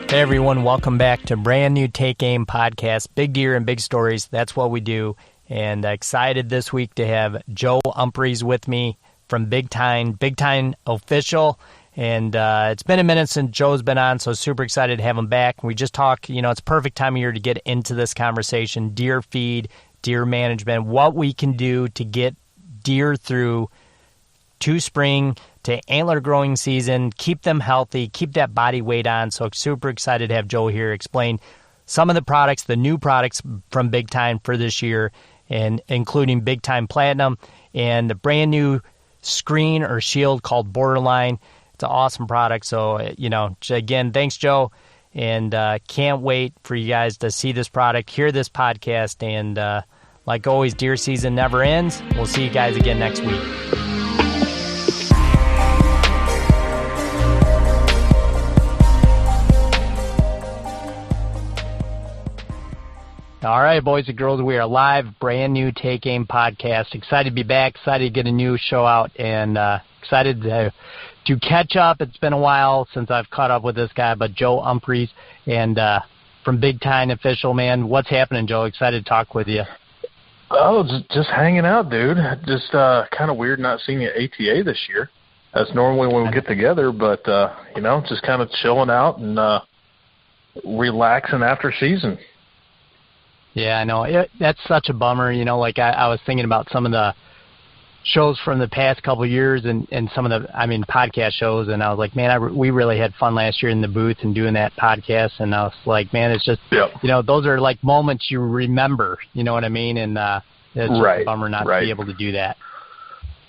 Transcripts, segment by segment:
Hey everyone, welcome back to brand new Take Aim podcast, big deer and big stories. That's what we do. And excited this week to have Joe Umphries with me from BigTine official. And it's been a minute since Joe's been on, so super excited to have him back. We just talk, it's perfect time of year to get into this conversation, deer feed, deer management, what we can do to get deer through to spring, to antler growing season, keep them healthy, keep that body weight on. So super excited to have Joe here explain some of the products, the new products from BigTine for this year, and including BigTine Platinum and the brand new screen or shield called Borderline. It's an awesome product. So, again, thanks, Joe. And can't wait for you guys to see this product, hear this podcast. And like always, deer season never ends. We'll see you guys again next week. All right, boys and girls, we are live, brand new Take Aim podcast. Excited to be back, excited to get a new show out, and excited to catch up. It's been a while since I've caught up with this guy, but Joe Umphries, and from BigTine official, man. What's happening, Joe? Excited to talk with you. Oh, just hanging out, dude. Just kind of weird not seeing you at ATA this year. That's normally when we get together, but, just kind of chilling out and relaxing after season. Yeah, I know. That's such a bummer. I was thinking about some of the shows from the past couple of years and some of the, podcast shows, and I was like, man, we really had fun last year in the booth and doing that podcast, and I was like, man, it's just, those are like moments you remember, you know what I mean? And it's just a bummer not to be able to do that.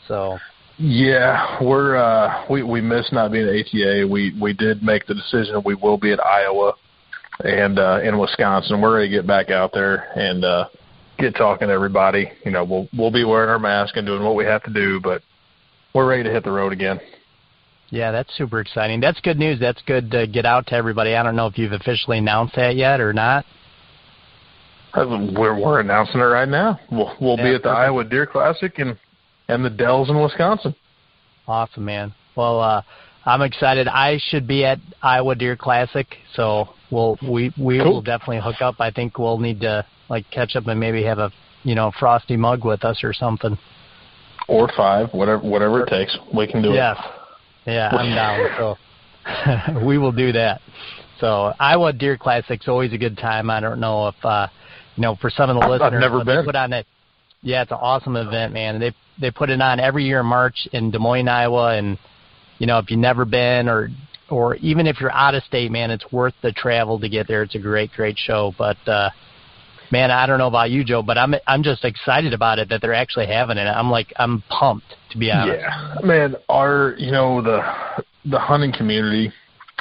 So. Yeah, we miss not being at ATA. We did make the decision we will be at Iowa and in Wisconsin. We're ready to get back out there and get talking to everybody. We'll be wearing our mask and doing what we have to do, but we're ready to hit the road again. Yeah, that's super exciting. That's good news. That's good to get out to everybody. I don't know if you've officially announced that yet or not. We're announcing it right now. We'll be at the Iowa Deer Classic and the Dells in Wisconsin. Awesome, man. Well, I'm excited. I should be at Iowa Deer Classic, so we will definitely hook up. I think we'll need to catch up and maybe have a frosty mug with us or something. Or 5, whatever it takes. We can do it. Yeah, I'm down. So we will do that. So Iowa Deer Classic's always a good time. I don't know if for some of the listeners, I've never been. Put on it. Yeah, it's an awesome event, man. They put it on every year in March in Des Moines, Iowa, and if you've never been or even if you're out of state, man, it's worth the travel to get there. It's a great, great show. But, man, I don't know about you, Joe, but I'm just excited about it that they're actually having it. I'm pumped, to be honest. Yeah, man, the hunting community,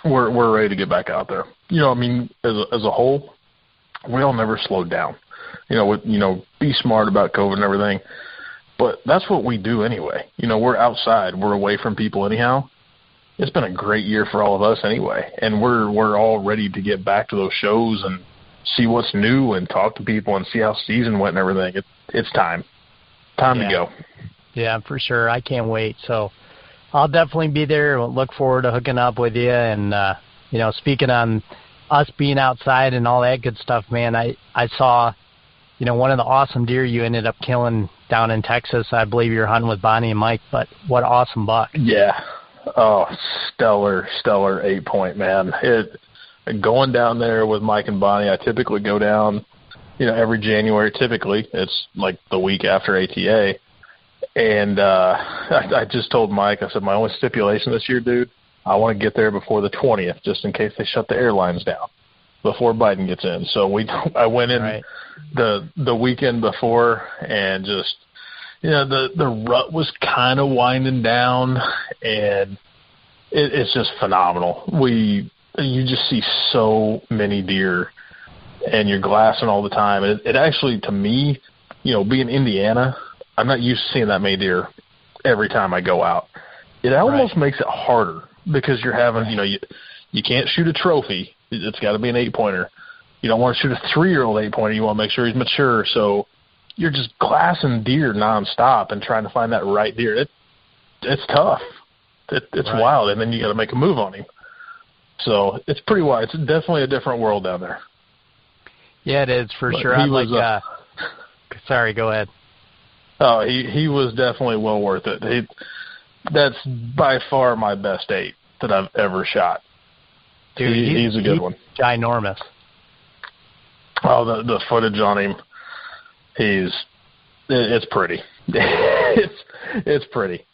we're ready to get back out there. As a whole, we all never slowed down. Be smart about COVID and everything. But that's what we do anyway. We're outside. We're away from people anyhow. It's been a great year for all of us anyway, and we're all ready to get back to those shows and see what's new and talk to people and see how season went and everything. It's time to go. Yeah, for sure. I can't wait. So I'll definitely be there. We'll look forward to hooking up with you. And, speaking on us being outside and all that good stuff, man, I saw, one of the awesome deer you ended up killing down in Texas. I believe you're hunting with Bonnie and Mike, but what awesome buck. Yeah. Oh, stellar 8-point, man. Going down there with Mike and Bonnie, I typically go down, every January. Typically, it's like the week after ATA. And I just told Mike, I said, my only stipulation this year, dude, I want to get there before the 20th, just in case they shut the airlines down before Biden gets in. So I went in the weekend before, and just, the rut was kind of winding down, and it's just phenomenal. You just see so many deer, and you're glassing all the time. It actually, to me, being Indiana, I'm not used to seeing that many deer every time I go out. It almost makes it harder because you're having, you can't shoot a trophy. It's got to be an 8-pointer. You don't want to shoot a 3-year-old 8-pointer. You want to make sure he's mature. So you're just glassing deer nonstop and trying to find that right deer. It's tough. It's wild, and then you got to make a move on him. So it's pretty wild. It's definitely a different world down there. Yeah, it is for sure. Sorry, go ahead. Oh, he was definitely well worth it. That's by far my best 8 that I've ever shot. Dude, he's a good one. Ginormous. Oh, the footage on him, it's pretty. it's pretty.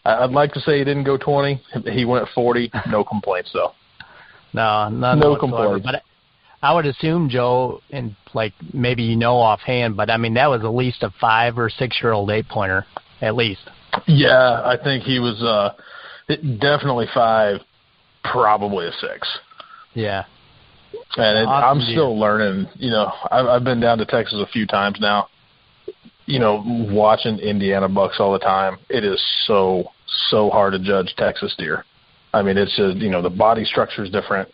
I'd like to say he didn't go 20. He went 40. No complaints though. No, none no whatsoever. complaints. But I would assume, Joe, and like maybe offhand, but I mean that was at least a 5 or 6-year-old 8-pointer, at least. Yeah, I think he was definitely 5, probably a 6. Yeah. And awesome I'm still learning. I've been down to Texas a few times now. Watching Indiana bucks all the time. It is so hard to judge Texas deer. I mean, it's just the body structure is different.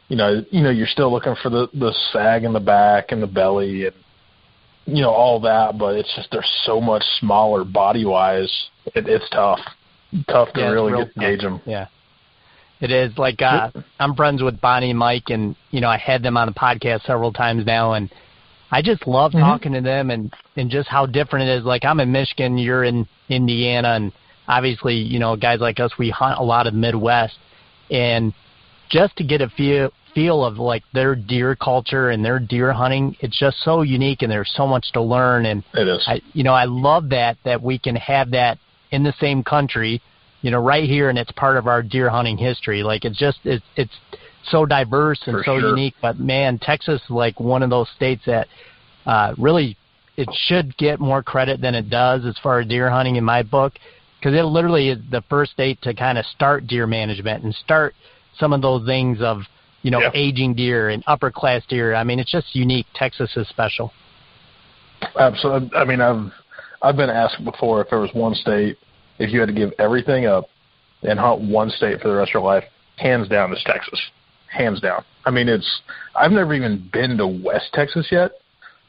You're still looking for the sag in the back and the belly and all that, but it's just they're so much smaller body wise. It's tough to really gauge them. Yeah. It is. Like, I'm friends with Bonnie and Mike, and, I had them on the podcast several times now, and I just love talking to them and just how different it is. Like, I'm in Michigan, you're in Indiana, and obviously, guys like us, we hunt a lot of Midwest, and just to get a feel of, like, their deer culture and their deer hunting, it's just so unique, and there's so much to learn. And it is. I love that we can have that in the same country, right here, and it's part of our deer hunting history. Like, it's so diverse and so unique. But, man, Texas is like one of those states that really it should get more credit than it does as far as deer hunting in my book, because it literally is the first state to kind of start deer management and start some of those things of, aging deer and upper-class deer. I mean, it's just unique. Texas is special. Absolutely. I mean, I've been asked before if there was one state, if you had to give everything up and hunt one state for the rest of your life, hands down, it's Texas. Hands down. I mean, I've never even been to West Texas yet.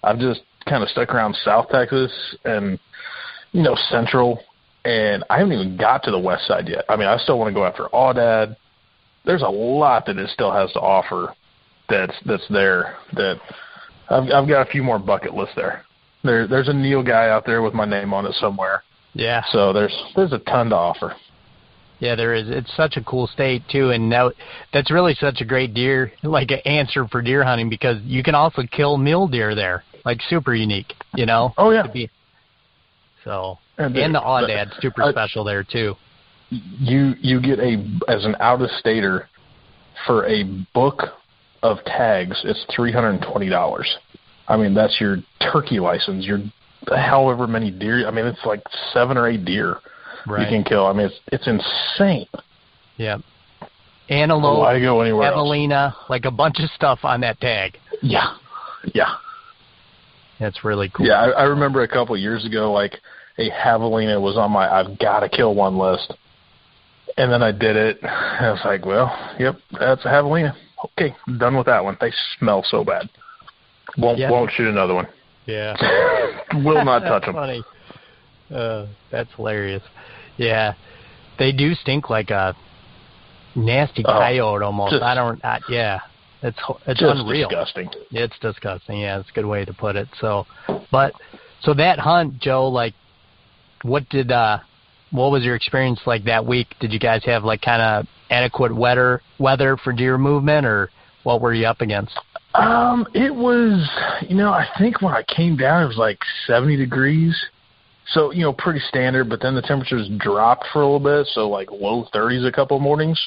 I've just kind of stuck around South Texas and, Central, and I haven't even got to the west side yet. I mean, I still want to go after Aoudad. There's a lot that it still has to offer that's there that I've got a few more bucket lists there. There's a Neil guy out there with my name on it somewhere. Yeah. So there's a ton to offer. Yeah, there is. It's such a cool state too, and that's really such a great deer, like an answer for deer hunting, because you can also kill mule deer there, like super unique, Oh yeah. So and the Aoudad's super special there too. You get as an out-of-stater for a book of tags, it's $320. I mean, that's your turkey license, your however many deer. I mean, it's like 7 or 8 deer you can kill. I mean, it's insane. Yeah. Antelope, why go anywhere javelina, else? like a bunch of stuff on that tag. Yeah. That's really cool. Yeah, I remember a couple of years ago, like a javelina was on my I've got to kill one list. And then I did it. I was like, well, yep, that's a javelina. Okay, I'm done with that one. They smell so bad. Won't shoot another one. Yeah. Will not touch them. Funny. That's hilarious. Yeah. They do stink like a nasty coyote almost. Yeah. It's just unreal. Disgusting. It's disgusting. Yeah, it's a good way to put it. So that hunt, Joe, like, what was your experience like that week? Did you guys have like kind of adequate weather for deer movement, or what were you up against? It was, I think when I came down, it was like 70 degrees. So, pretty standard, but then the temperatures dropped for a little bit. So like low 30s a couple of mornings,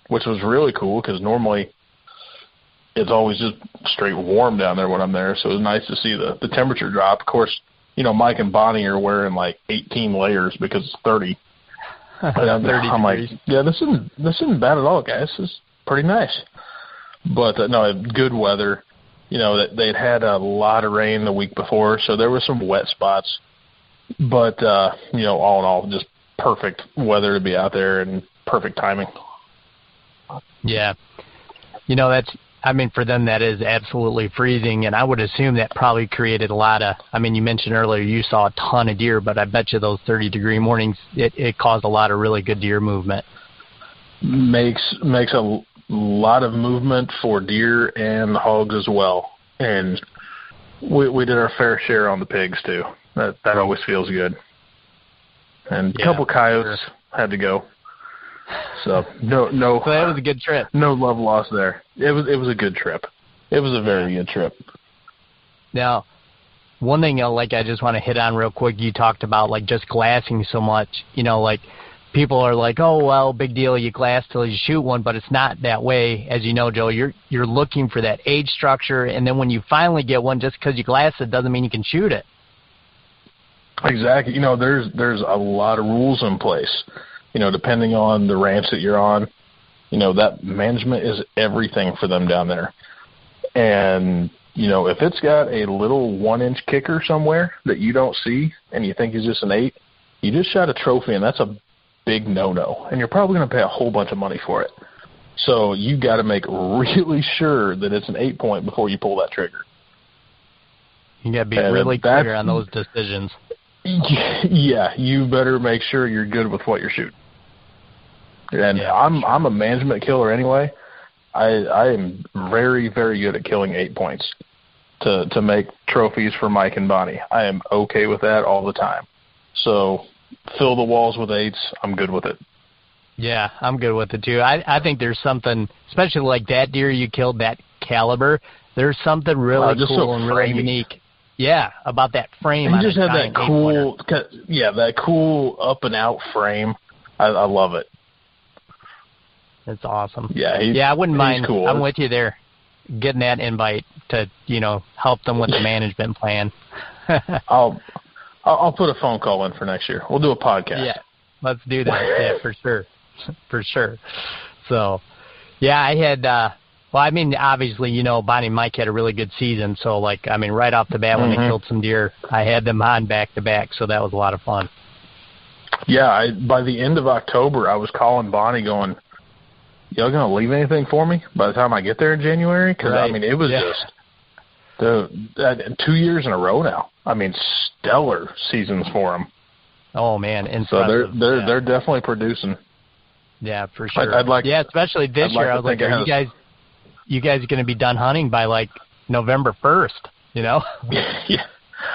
which was really cool because normally it's always just straight warm down there when I'm there. So it was nice to see the temperature drop. Of course, Mike and Bonnie are wearing like 18 layers because it's 30. I'm like, yeah, this isn't bad at all, guys. This is pretty nice. But no, good weather. They'd had a lot of rain the week before, so there were some wet spots. But all in all, just perfect weather to be out there and perfect timing. Yeah, for them that is absolutely freezing, and I would assume that probably created a lot of. You mentioned earlier you saw a ton of deer, but I bet you those 30-degree mornings it caused a lot of really good deer movement. makes a lot of movement for deer and hogs as well. And we did our fair share on the pigs too. That always feels good. And a couple coyotes had to go. So no. So that was a good trip. No love lost there. It was a good trip. It was a very good trip. Now, one thing like I just want to hit on real quick. You talked about like just glassing so much. Like people are like, oh well, big deal. You glass till you shoot one, but it's not that way. As you know, Joe, you're looking for that age structure, and then when you finally get one, just because you glass it doesn't mean you can shoot it. Exactly. There's a lot of rules in place. Depending on the ranch that you're on, that management is everything for them down there. And, if it's got a little 1-inch kicker somewhere that you don't see and you think is just an 8, you just shot a trophy, and that's a big no-no. And you're probably going to pay a whole bunch of money for it. So you got to make really sure that it's an 8-point before you pull that trigger. You got to be really clear on those decisions. Yeah, you better make sure you're good with what you're shooting. And I'm a management killer anyway. I am very, very good at killing 8 points to make trophies for Mike and Bonnie. I am okay with that all the time. So fill the walls with 8s. I'm good with it. Yeah, I'm good with it too. I think there's something, especially like that deer you killed, that caliber, there's something really cool and really unique. Yeah, about that frame. He just had that cool, that cool up and out frame. I love it. It's awesome. Yeah, I wouldn't mind. Cool. I'm with you there, getting that invite to help them with the management plan. I'll put a phone call in for next year. We'll do a podcast. Yeah, let's do that. Yeah, for sure. So, yeah, I had. Obviously, Bonnie and Mike had a really good season. So, right off the bat when they killed some deer, I had them on back to back. So that was a lot of fun. Yeah, by the end of October, I was calling Bonnie going, y'all going to leave anything for me by the time I get there in January? Because, it was just 2 years in a row now. Stellar seasons for them. Oh, man. Impressive. So they're definitely producing. Yeah, for sure. Especially this year. I was like, you guys are going to be done hunting by, November 1st, Yeah.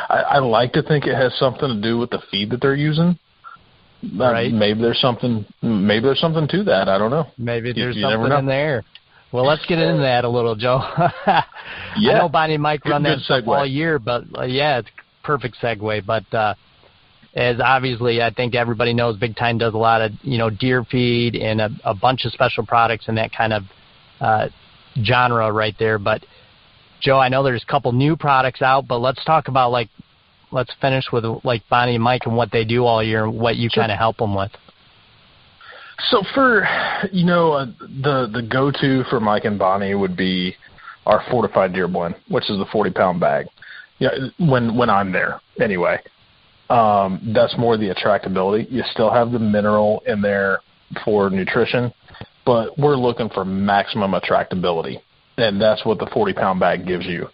I like to think it has something to do with the feed that they're using. Right. Maybe there's something to that. I don't know. Maybe there's something in there. Well, let's get into that a little, Joe. I know Bonnie and Mike run that stuff all year, but it's a perfect segue. But as obviously I think everybody knows, BigTine does a lot of deer feed and a bunch of special products in that kind of genre right there. But Joe, I know there's a couple new products out, but let's talk about let's finish with Bonnie and Mike and what they do all year and what you kind of help them with. So for, the go-to for Mike and Bonnie would be our fortified deer blend, which is the 40-pound bag. When I'm there anyway. That's more the attractability. You still have the mineral in there for nutrition, but we're looking for maximum attractability, and that's what the 40-pound bag gives you.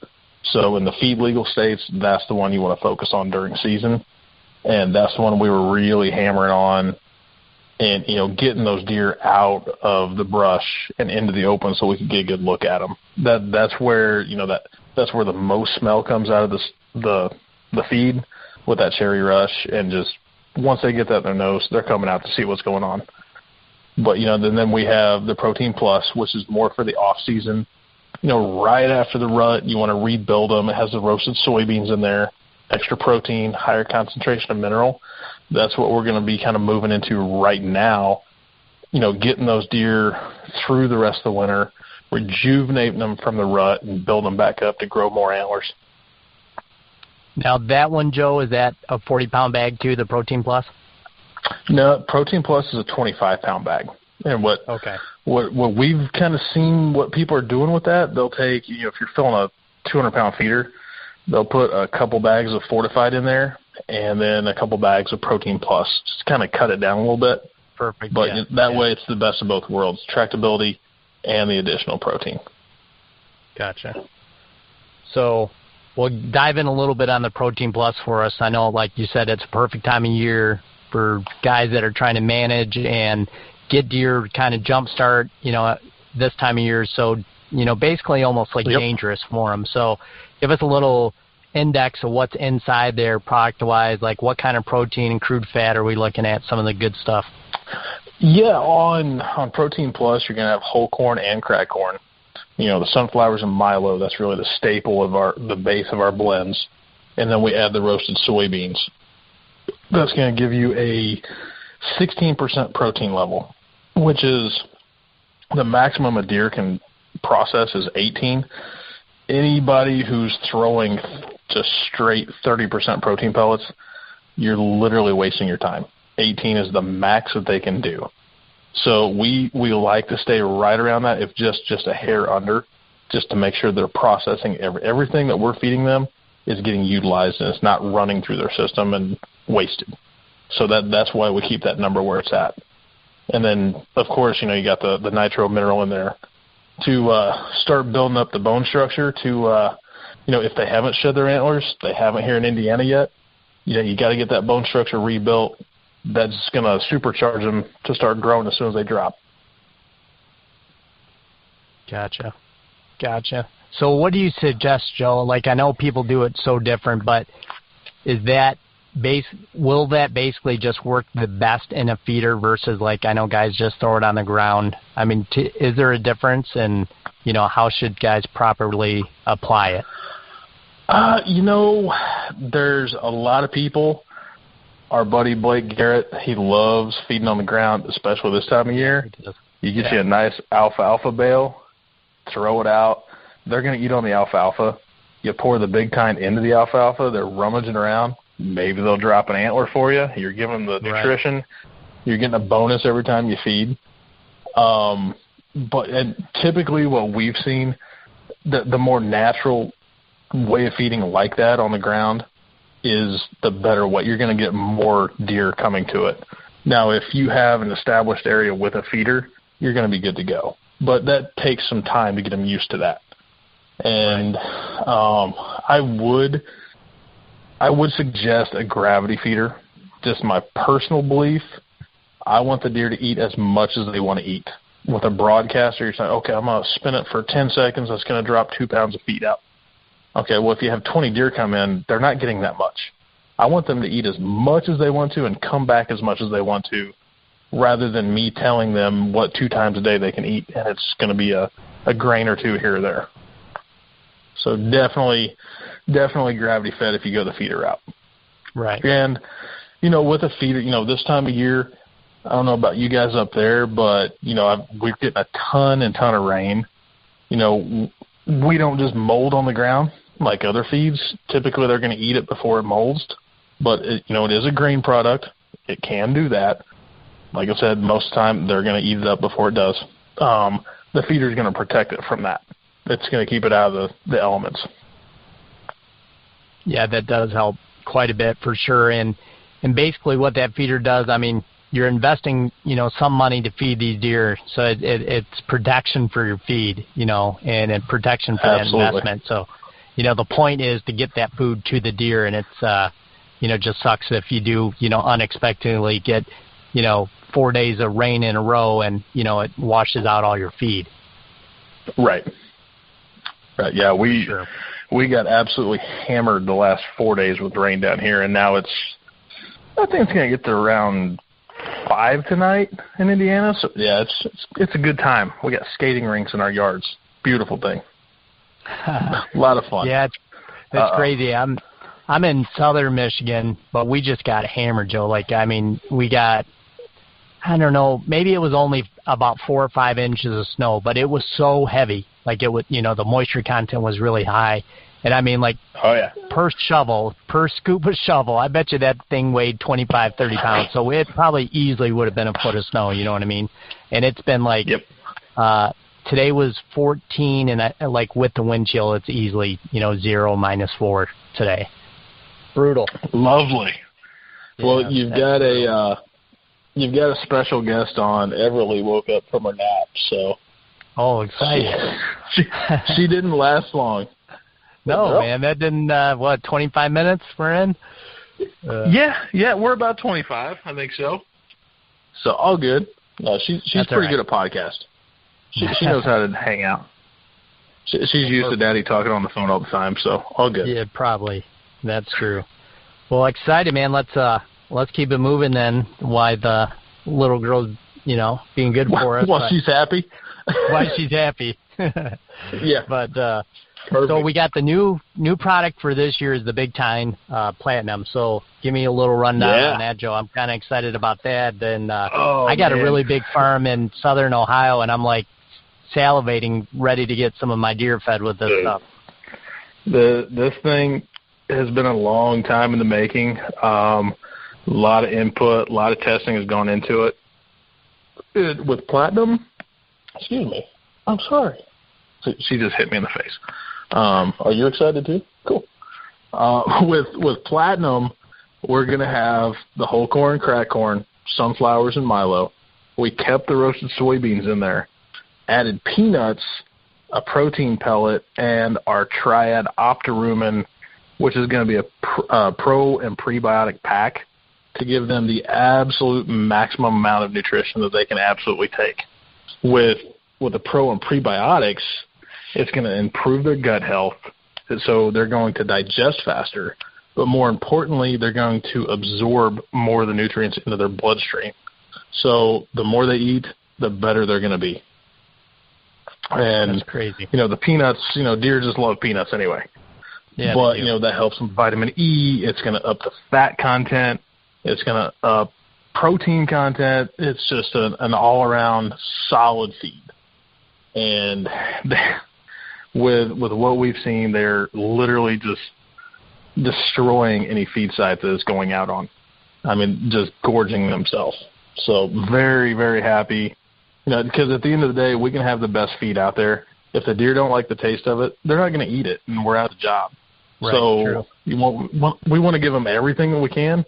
So in the feed legal states, that's the one you want to focus on during season, and that's the one we were really hammering on, and getting those deer out of the brush and into the open so we could get a good look at them. That's where that's where the most smell comes out of the feed with that cherry rush, and just once they get that in their nose, they're coming out to see what's going on. But then we have the Protein Plus, which is more for the off season. Right after the rut, you want to rebuild them. It has the roasted soybeans in there, extra protein, higher concentration of mineral. That's what we're going to be kind of moving into right now, getting those deer through the rest of the winter, rejuvenating them from the rut, and build them back up to grow more antlers. Now, that one, Joe, is that a 40-pound bag too, the Protein Plus? No, Protein Plus is a 25-pound bag. And what we've kind of seen what people are doing with that, they'll take, if you're filling a 200-pound feeder, they'll put a couple bags of Fortified in there and then a couple bags of Protein Plus. Just kind of cut it down a little bit. Perfect. But that way it's the best of both worlds, tractability and the additional protein. Gotcha. So we'll dive in a little bit on the Protein Plus for us. I know, like you said, it's a perfect time of year for guys that are trying to manage and get deer kind of jump start, this time of year. So, basically almost like dangerous for them. So give us a little index of what's inside there product-wise, like what kind of protein and crude fat are we looking at, some of the good stuff? Yeah, on Protein Plus, you're going to have whole corn and cracked corn. The sunflowers and milo, that's really the staple of the base of our blends. And then we add the roasted soybeans. That's going to give you a 16% protein level, which is the maximum a deer can process is 18. Anybody who's throwing just straight 30% protein pellets, you're literally wasting your time. 18 is the max that they can do. So we like to stay right around that, if just a hair under, just to make sure they're processing everything that we're feeding them is getting utilized and it's not running through their system and wasted. So that's why we keep that number where it's at. And then, of course, you got the nitro mineral in there to start building up the bone structure to, if they haven't shed their antlers, they haven't here in Indiana yet, you got to get that bone structure rebuilt. That's going to supercharge them to start growing as soon as they drop. Gotcha. So what do you suggest, Joe? Like, I know people do it so different, but will that basically just work the best in a feeder versus, like, I know guys just throw it on the ground? I mean, is there a difference in, how should guys properly apply it? There's a lot of people. Our buddy Blake Garrett, he loves feeding on the ground, especially this time of year. You get you a nice alfalfa bale, throw it out. They're going to eat on the alfalfa. You pour the BigTine into the alfalfa. They're rummaging around. Maybe they'll drop an antler for you. You're giving them the nutrition. Right. You're getting a bonus every time you feed. But typically what we've seen, the more natural way of feeding like that on the ground is the better way. You're going to get more deer coming to it. Now, if you have an established area with a feeder, you're going to be good to go. But that takes some time to get them used to that. And I would suggest a gravity feeder. Just my personal belief, I want the deer to eat as much as they want to eat. With a broadcaster, you're saying, okay, I'm going to spin it for 10 seconds. That's going to drop 2 pounds of feed out. Okay, well, if you have 20 deer come in, they're not getting that much. I want them to eat as much as they want to and come back as much as they want to, rather than me telling them what 2 times a day they can eat, and it's going to be a grain or 2 here or there. So definitely gravity fed if you go the feeder route. Right. And, with a feeder, this time of year, I don't know about you guys up there, but, we're getting a ton of rain. We don't just mold on the ground like other feeds. Typically, they're going to eat it before it molds. But, it is a grain product. It can do that. Like I said, most of the time, they're going to eat it up before it does. The feeder is going to protect it from that. It's going to keep it out of the elements. Yeah, that does help quite a bit for sure. And basically what that feeder does, I mean, you're investing, some money to feed these deer. So it's protection for your feed, and protection for that investment. So, the point is to get that food to the deer, and it's, just sucks if you do, unexpectedly get, 4 days of rain in a row and, it washes out all your feed. Right. Yeah, we got absolutely hammered the last 4 days with rain down here, and now I think it's going to get to around 5 tonight in Indiana. So yeah, it's a good time. We got skating rinks in our yards. Beautiful thing. A lot of fun. Yeah, it's crazy. I'm in southern Michigan, but we just got hammered, Joe. Like, I mean, we got, I don't know, maybe it was only about 4 or 5 inches of snow, but it was so heavy. Like, it was, the moisture content was really high. And I mean, like, per scoop of shovel, I bet you that thing weighed 25, 30 pounds. So it probably easily would have been a foot of snow, you know what I mean? And it's been like, today was 14, and like with the wind chill, it's easily, 0, -4 today. Brutal. Lovely. Well, you've got a special guest on. Everly woke up from her nap, so. Oh, exciting. She didn't last long. No, man, that didn't, 25 minutes we're in? Yeah, we're about 25, I think so. So all good. No, she's pretty good at podcasts. She knows how to hang out. She's used to Daddy talking on the phone all the time, so all good. Yeah, probably. That's true. Well, excited, man. Let's keep it moving then. Why the little girl's, being good for us. Well, she's happy. Why she's happy. Yeah. But perfect. So we got the new product for this year is the BigTine Platinum. So give me a little rundown on that, Joe. I'm kind of excited about that. And I got a really big farm in southern Ohio, and I'm like salivating, ready to get some of my deer fed with this stuff. This thing has been a long time in the making. A lot of input, a lot of testing has gone into it. With Platinum, excuse me, I'm sorry. She just hit me in the face. Are you excited too? Cool. With Platinum, we're going to have the whole corn, crack corn, sunflowers, and Milo. We kept the roasted soybeans in there, added peanuts, a protein pellet, and our triad Optirumen, which is going to be a pro and prebiotic pack to give them the absolute maximum amount of nutrition that they can absolutely take. With the pro and prebiotics, it's going to improve their gut health, so they're going to digest faster. But more importantly, they're going to absorb more of the nutrients into their bloodstream. So the more they eat, the better they're going to be. And that's crazy. The peanuts, deer just love peanuts anyway. Yeah, but, that helps with vitamin E. It's going to up the fat content. It's going to up protein content. It's just an all-around solid feed. And with what we've seen, they're literally just destroying any feed site that it's going out on. I mean, just gorging themselves. So very, very happy. Because at the end of the day, we can have the best feed out there. If the deer don't like the taste of it, they're not going to eat it, and we're out of the job. Right, so true. We want to give them everything that we can,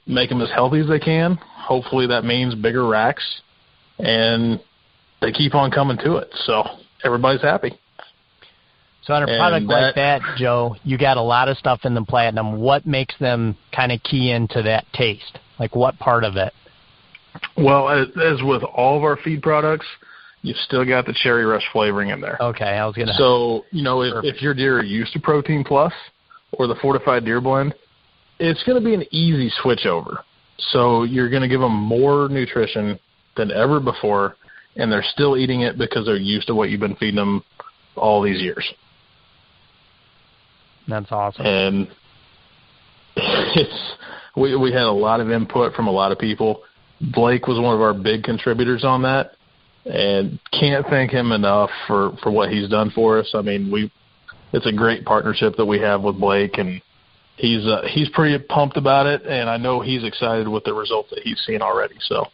make them as healthy as they can. Hopefully that means bigger racks, and they keep on coming to it. So everybody's happy. So on a product like that, Joe, you got a lot of stuff in the Platinum. What makes them kind of key into that taste? Like what part of it? Well, as with all of our feed products, you've still got the cherry rush flavoring in there. Okay, I was going to. So, if your deer are used to Protein Plus or the Fortified Deer Blend, it's going to be an easy switch over. So you're going to give them more nutrition than ever before, and they're still eating it because they're used to what you've been feeding them all these years. That's awesome. And we had a lot of input from a lot of people. Blake was one of our big contributors on that, and can't thank him enough for what he's done for us. I mean, it's a great partnership that we have with Blake, and he's pretty pumped about it, and I know he's excited with the results that he's seen already. So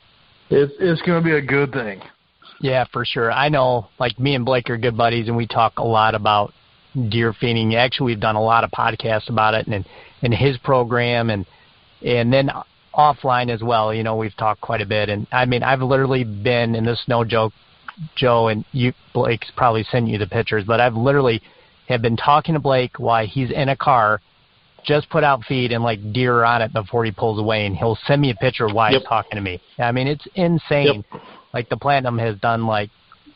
it's going to be a good thing. Yeah, for sure. I know, like, me and Blake are good buddies, and we talk a lot about deer feeding. Actually, we've done a lot of podcasts about it and his program, and then offline as well. We've talked quite a bit. And, I mean, I've literally been, and this is no joke, Joe, and Blake's probably sent you the pictures, but I've literally have been talking to Blake while he's in a car, just put out feed, and, like, deer are on it before he pulls away, and he'll send me a picture while he's talking to me. I mean, it's insane. Yep. Like, the Platinum has done, like,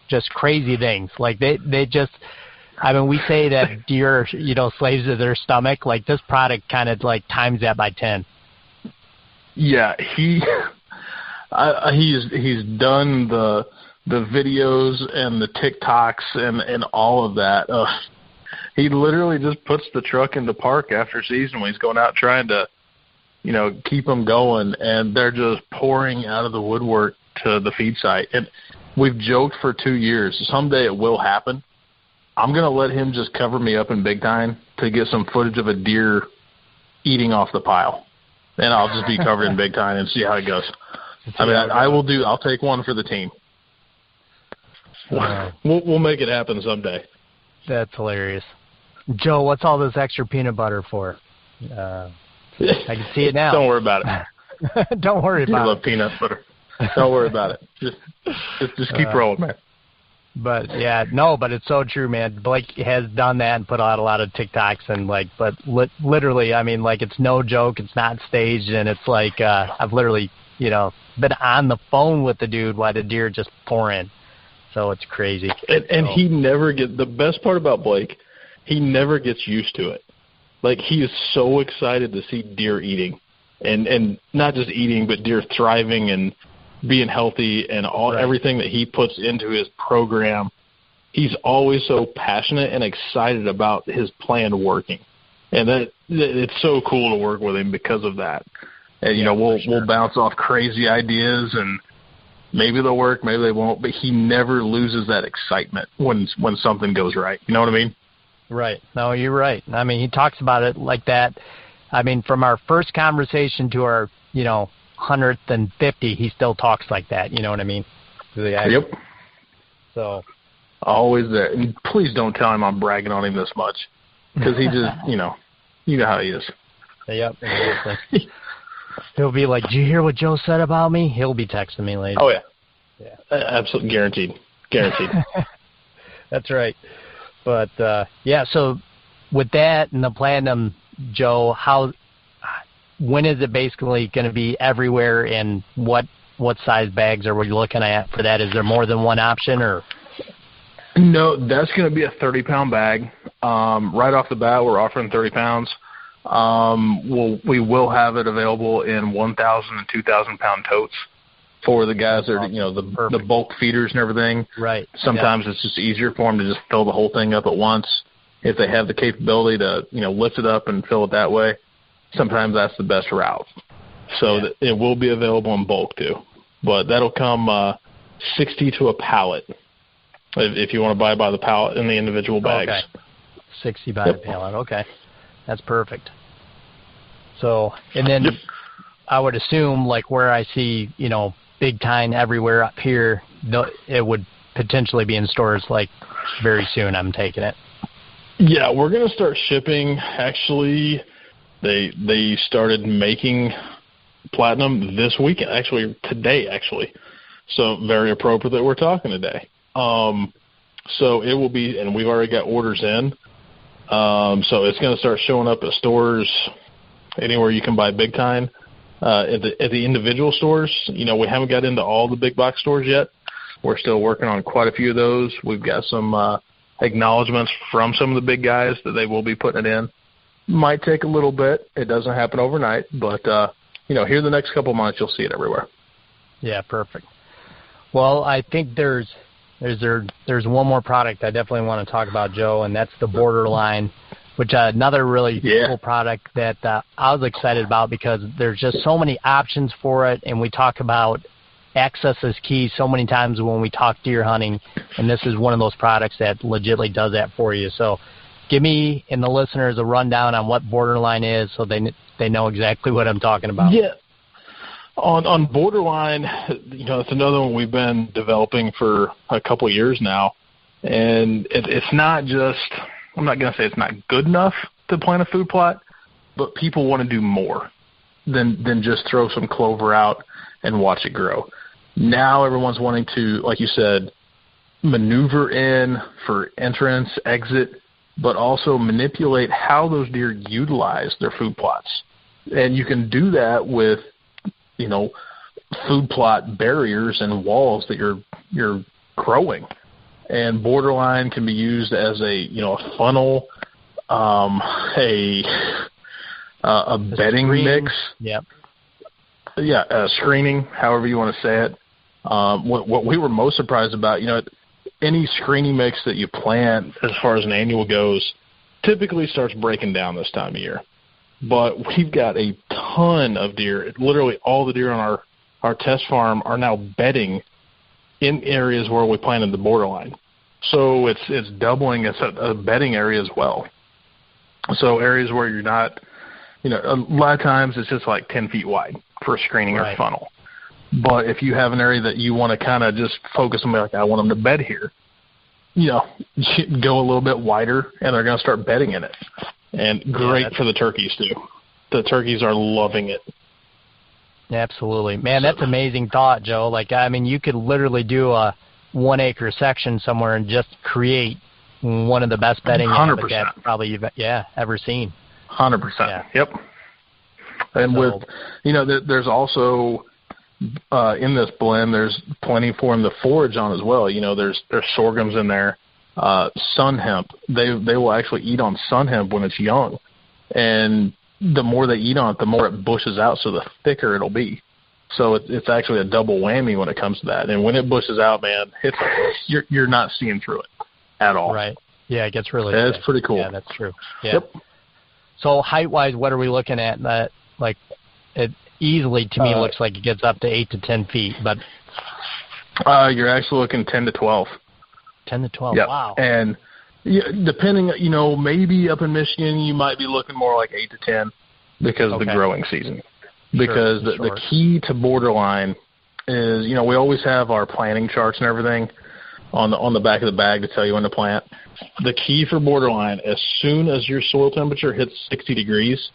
just crazy things. Like, they just, I mean, we say that deer, slaves to their stomach. Like, this product kind of, like, times that by 10. Yeah, he's done the videos and the TikToks and all of that. He literally just puts the truck in the park after season when he's going out trying to, keep them going, and they're just pouring out of the woodwork to the feed site. And we've joked for 2 years. Someday it will happen. I'm going to let him just cover me up in BigTine to get some footage of a deer eating off the pile. And I'll just be covered in BigTine and see how it goes. I mean, I'll take one for the team. We'll make it happen someday. That's hilarious. Joe, what's all this extra peanut butter for? I can see it now. Don't worry about it. Don't worry about it. I love peanut butter. Don't worry about it. Just keep rolling, man. But but it's so true, man. Blake has done that and put out a lot of TikToks and but literally, I mean, like, it's no joke. It's not staged, and it's like I've literally, been on the phone with the dude while the deer just pour in. So it's crazy. And he never gets, the best part about Blake, he never gets used to it. Like, he is so excited to see deer eating. And not just eating, but deer thriving and being healthy and everything that he puts into his program. He's always so passionate and excited about his plan working. And it's so cool to work with him because of that. And, we'll bounce off crazy ideas, and maybe they'll work, maybe they won't, but he never loses that excitement when something goes right. You know what I mean? Right. No, you're right. I mean, he talks about it like that. I mean, from our first conversation to our, 150, he still talks like that. You know what I mean? Yep. So. Always there. And please don't tell him I'm bragging on him this much, because he just, you know how he is. Yep. Exactly. He'll be like, "Did you hear what Joe said about me?" He'll be texting me later. Oh, yeah. Absolutely guaranteed. That's right. But, so with that and the Platinum, Joe, when is it basically going to be everywhere, and what size bags are we looking at for that? Is there more than one option, or? No, that's going to be a 30-pound bag. Right off the bat, we're offering 30 pounds. We will have it available in 1,000 and 2,000-pound totes for the guys that are, the bulk feeders and everything. Right. Sometimes it's just easier for them to just fill the whole thing up at once. If they have the capability to, lift it up and fill it that way, sometimes that's the best route. So it will be available in bulk too. But that'll come 60 to a pallet if you want to buy by the pallet in the individual bags. Okay. 60 by the pallet. Okay. That's perfect. So, and then I would assume, like, where I see, BigTine everywhere up here, it would potentially be in stores, like, very soon, I'm taking it. Yeah, we're going to start shipping. Actually, they started making Platinum this weekend, today. So very appropriate that we're talking today. So it will be, and we've already got orders in. So it's going to start showing up at stores anywhere you can buy BigTine. At the individual stores, we haven't got into all the big box stores yet. We're still working on quite a few of those. We've got some acknowledgments from some of the big guys that they will be putting it in. Might take a little bit. It doesn't happen overnight, but here the next couple months you'll see it everywhere. Yeah, perfect. Well, I think there's one more product I definitely want to talk about, Joe, and that's the Borderline, which another really cool product that I was excited about because there's just so many options for it, and we talk about access is key so many times when we talk deer hunting, and this is one of those products that legitimately does that for you. So give me and the listeners a rundown on what Borderline is so they know exactly what I'm talking about. Yeah. On Borderline, it's another one we've been developing for a couple of years now, and it's not just, I'm not going to say it's not good enough to plant a food plot, but people want to do more than just throw some clover out and watch it grow. Now everyone's wanting to, like you said, maneuver in for entrance, exit, but also manipulate how those deer utilize their food plots. And you can do that with, food plot barriers and walls that you're growing. And Borderline can be used as a funnel, a bedding mix. Yep. Yeah, screening, however you want to say it. What we were most surprised about, any screening mix that you plant as far as an annual goes typically starts breaking down this time of year. But we've got a ton of deer. Literally all the deer on our test farm are now bedding in areas where we planted the Borderline. So it's doubling as a bedding area as well. So areas where you're not, a lot of times it's just like 10 feet wide for a screening or funnel. But if you have an area that you want to kind of just focus on, like, I want them to bed here, you go a little bit wider, and they're going to start bedding in it. And great for the turkeys, too. The turkeys are loving it. Absolutely. Man, that's amazing thought, Joe. Like, I mean, you could literally do a 1-acre section somewhere and just create one of the best bedding habitats probably you've ever seen. 100%. Yeah. Yep. And with, there's also in this blend, there's plenty for them to forage on as well. There's sorghums in there, sun hemp. They will actually eat on sun hemp when it's young, and the more they eat on it, the more it bushes out, so the thicker it'll be. So it's actually a double whammy when it comes to that. And when it bushes out, man, you're not seeing through it at all. Right. Yeah, it gets really It's thick. pretty cool. Yeah, that's true. Yeah. Yep. So height-wise, what are we looking at? That, like, it easily, to me, looks like it gets up to 8 to 10 feet. But you're actually looking 10 to 12. 10 to 12, Yep. wow. And depending, maybe up in Michigan, you might be looking more like 8 to 10 because of the growing season. Because the key to borderline is, we always have our planting charts and everything on the back of the bag to tell you when to plant. The key for borderline, as soon as your soil temperature hits 60 degrees,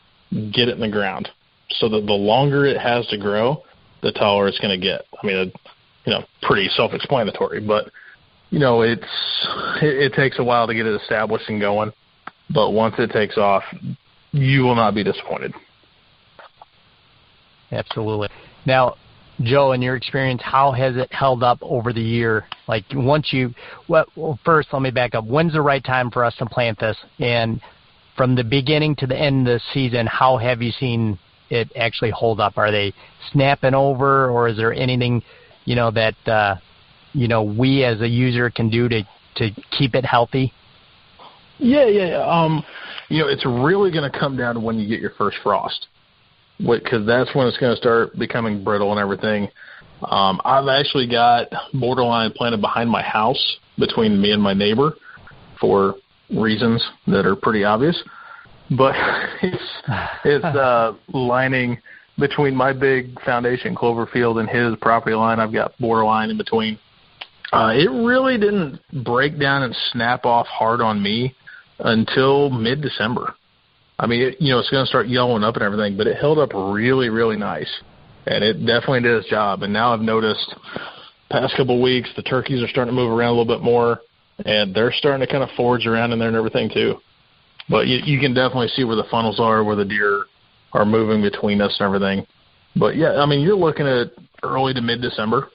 get it in the ground. So that the longer it has to grow, the taller it's going to get. I mean, pretty self-explanatory, but, it takes a while to get it established and going. But once it takes off, you will not be disappointed. Absolutely. Now, Joe, in your experience, how has it held up over the year? Like, first, let me back up. When's the right time for us to plant this? And from the beginning to the end of the season, how have you seen it actually hold up? Are they snapping over, or is there anything, that, we as a user can do to keep it healthy? Yeah. It's really going to come down to when you get your first frost, because that's when it's going to start becoming brittle and everything. I've actually got borderline planted behind my house between me and my neighbor for reasons that are pretty obvious. But it's lining between my big foundation clover field and his property line. I've got borderline in between. It really didn't break down and snap off hard on me until mid-December. I mean, it's going to start yellowing up and everything, but it held up really, really nice. And it definitely did its job. And now I've noticed past couple of weeks, the turkeys are starting to move around a little bit more, and they're starting to kind of forage around in there and everything too. But you can definitely see where the funnels are, where the deer are moving between us and everything. But, yeah, I mean, you're looking at early to mid-December.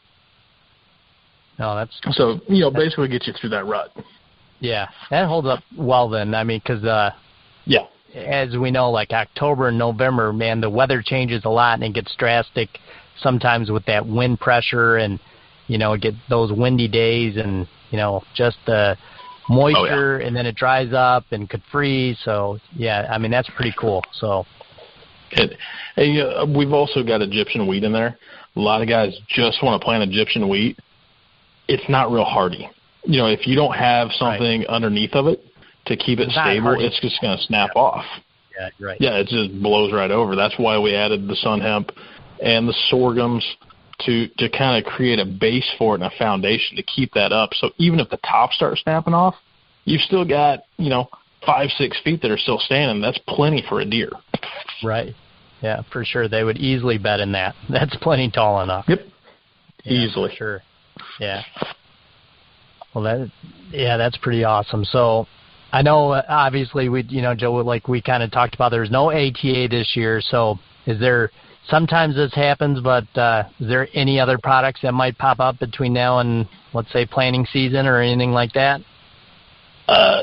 No, that's so, basically get you through that rut. Yeah, that holds up well then. I mean, because yeah. As we know, like October and November, man, the weather changes a lot and it gets drastic sometimes with that wind pressure and, get those windy days and, just the moisture and then it dries up and could freeze. So, yeah, I mean, that's pretty cool. So, we've also got Egyptian wheat in there. A lot of guys just want to plant Egyptian wheat. It's not real hardy. If you don't have something underneath of it to keep it stable, it's just going to snap off. Yeah, right. Yeah, it just blows right over. That's why we added the sun hemp and the sorghums to kind of create a base for it and a foundation to keep that up. So even if the top starts snapping off, you've still got, 5-6 feet that are still standing. That's plenty for a deer. Right. Yeah, for sure. They would easily bed in that. That's plenty tall enough. Yep. Yeah, easily. For sure. Yeah. Well, that's pretty awesome. So I know, obviously, Joe, like we kind of talked about, there's no ATA this year. So is there, sometimes this happens, but is there any other products that might pop up between now and, let's say, planting season or anything like that?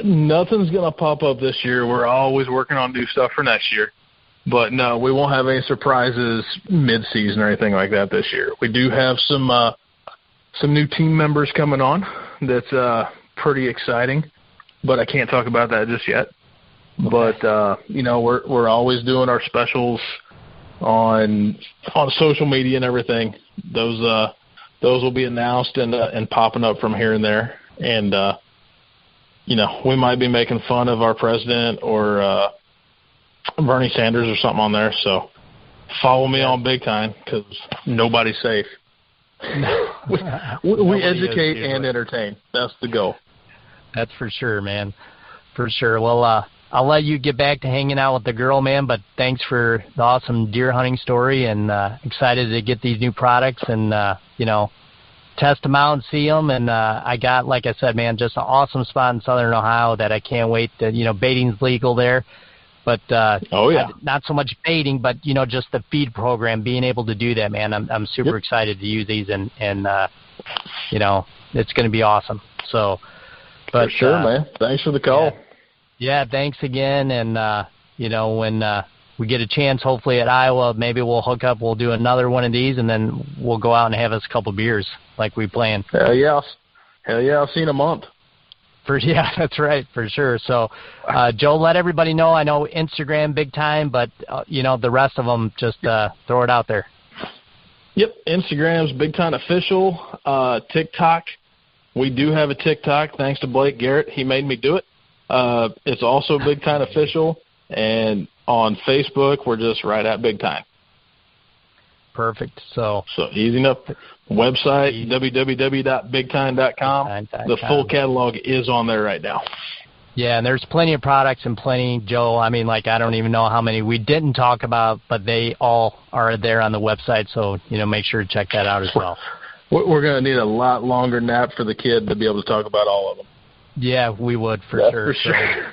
Nothing's going to pop up this year. We're always working on new stuff for next year. But, no, we won't have any surprises mid-season or anything like that this year. We do have some new team members coming on. That's pretty exciting, but I can't talk about that just yet. Okay. But we're always doing our specials on social media and everything. Those will be announced and popping up from here and there. And we might be making fun of our president or Bernie Sanders or something on there. So follow me on BigTine because nobody's safe. we educate and entertain. That's the goal. That's for sure, man. For sure. Well, I'll let you get back to hanging out with the girl, man, but thanks for the awesome deer hunting story and excited to get these new products and, test them out and see them. And I got, like I said, man, just an awesome spot in Southern Ohio that I can't wait to, baiting's legal there. But oh yeah, not so much baiting, but just the feed program, being able to do that, man. I'm super excited to use these, and it's going to be awesome. So, but for sure, man. Thanks for the call. Yeah, thanks again. And when we get a chance, hopefully at Iowa, maybe we'll hook up. We'll do another one of these, and then we'll go out and have us a couple beers like we planned. Hell yeah, I'll see you in a month. Yeah, that's right, for sure. So, Joe, let everybody know. I know Instagram, BigTine, but, the rest of them, just throw it out there. Yep, Instagram's BigTine Official. TikTok, we do have a TikTok, thanks to Blake Garrett. He made me do it. It's also BigTine Official. And on Facebook, we're just right at BigTine. Perfect. So easy enough. Website, www.bigtine.com. The full catalog is on there right now. Yeah, and there's plenty of products and plenty, Joe. I mean, I don't even know how many we didn't talk about, but they all are there on the website. So, make sure to check that out as well. We're going to need a lot longer nap for the kid to be able to talk about all of them. Yeah, we would for sure. For sure.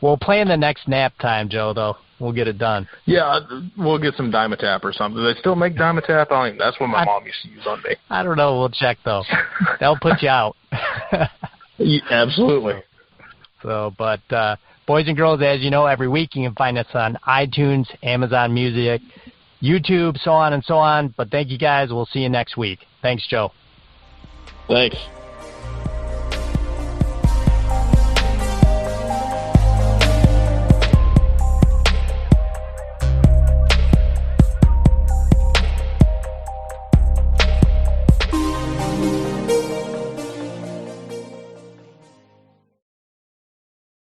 We'll plan the next nap time, Joe, though. We'll get it done. Yeah, we'll get some Dimetap or something. Do they still make Dimetap? That's what my mom used to use on me. I don't know. We'll check, though. That'll put you out. Yeah, absolutely. So, but boys and girls, as you know, every week you can find us on iTunes, Amazon Music, YouTube, so on and so on. But thank you, guys. We'll see you next week. Thanks, Joe. Thanks.